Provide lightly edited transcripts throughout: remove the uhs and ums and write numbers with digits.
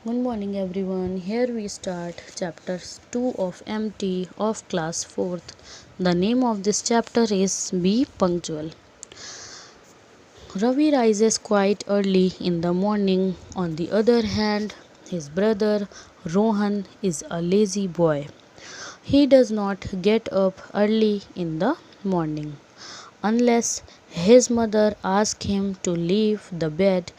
Good morning everyone. Here we start chapter 2 of MT of class 4th. The name of this chapter is Be Punctual. Ravi rises quite early in the morning. On the other hand, his brother Rohan is a lazy boy. He does not get up early in the morning unless his mother asks him to leave the bed.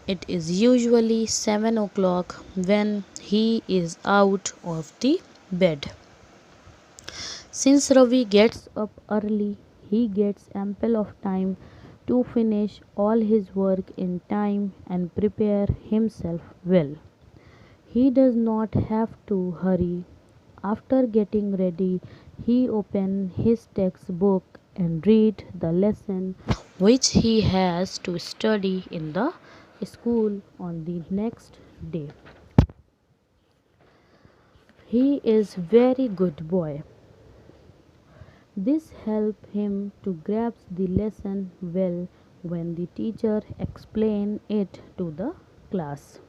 It is usually 7 o'clock when he is out of the bed. Since Ravi gets up early, he gets ample of time to finish all his work in time and prepare himself well. He does not have to hurry. After getting ready, he opens his textbook and read the lesson which he has to study in the school on the next day. He is very good boy. This helps him to grasp the lesson well when the teacher explains it to the class.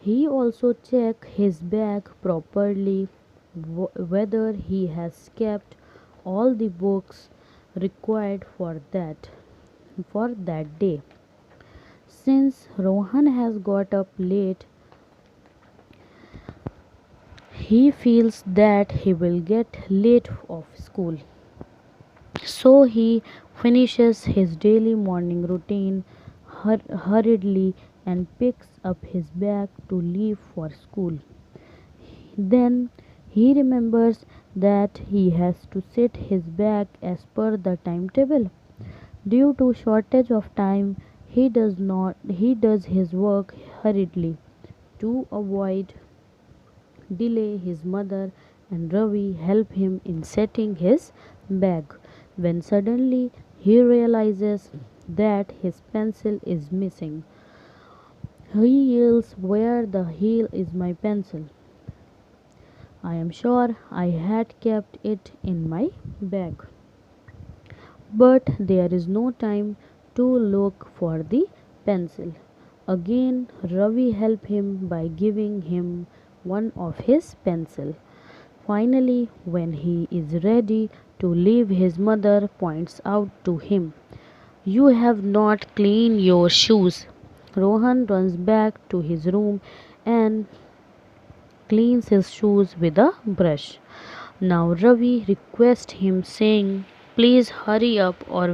He also checks his bag properly whether he has kept all the books required for that day. Since Rohan has got up late, he feels that he will get late of school. So he finishes his daily morning routine hurriedly and picks up his bag to leave for school. Then he remembers that he has to set his bag as per the timetable. Due to shortage of time, he does his work hurriedly. To avoid delay, his mother and Ravi help him in setting his bag. When suddenly he realizes that his pencil is missing, he yells, "Where the hell is my pencil? I am sure I had kept it in my bag." But there is no time to look for the pencil. Again, Ravi helps him by giving him one of his pencils. Finally, when he is ready to leave, his mother points out to him, "You have not cleaned your shoes." Rohan runs back to his room and cleans his shoes with a brush. Now Ravi requests him, saying, "Please hurry up or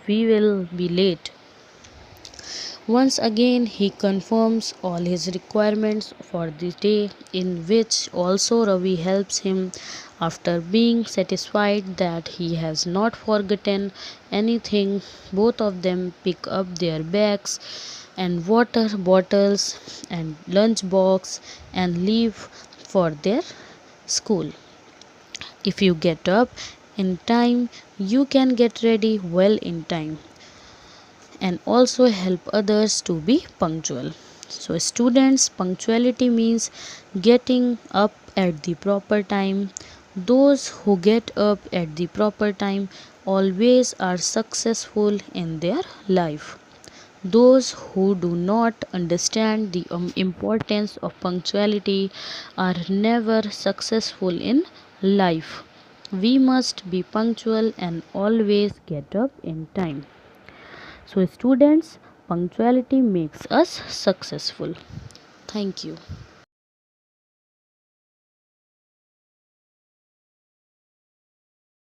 we will be late." Once again, he confirms all his requirements for the day, in which also Ravi helps him. After being satisfied that he has not forgotten anything, both of them pick up their bags and water bottles and lunch box and leave for their school. If you get up in time, you can get ready well in time and also help others to be punctual. So, students, punctuality means getting up at the proper time. Those who get up at the proper time always are successful in their life. Those who do not understand the importance of punctuality are never successful in life. We must be punctual and always get up in time. So, students, punctuality makes us successful. Thank you.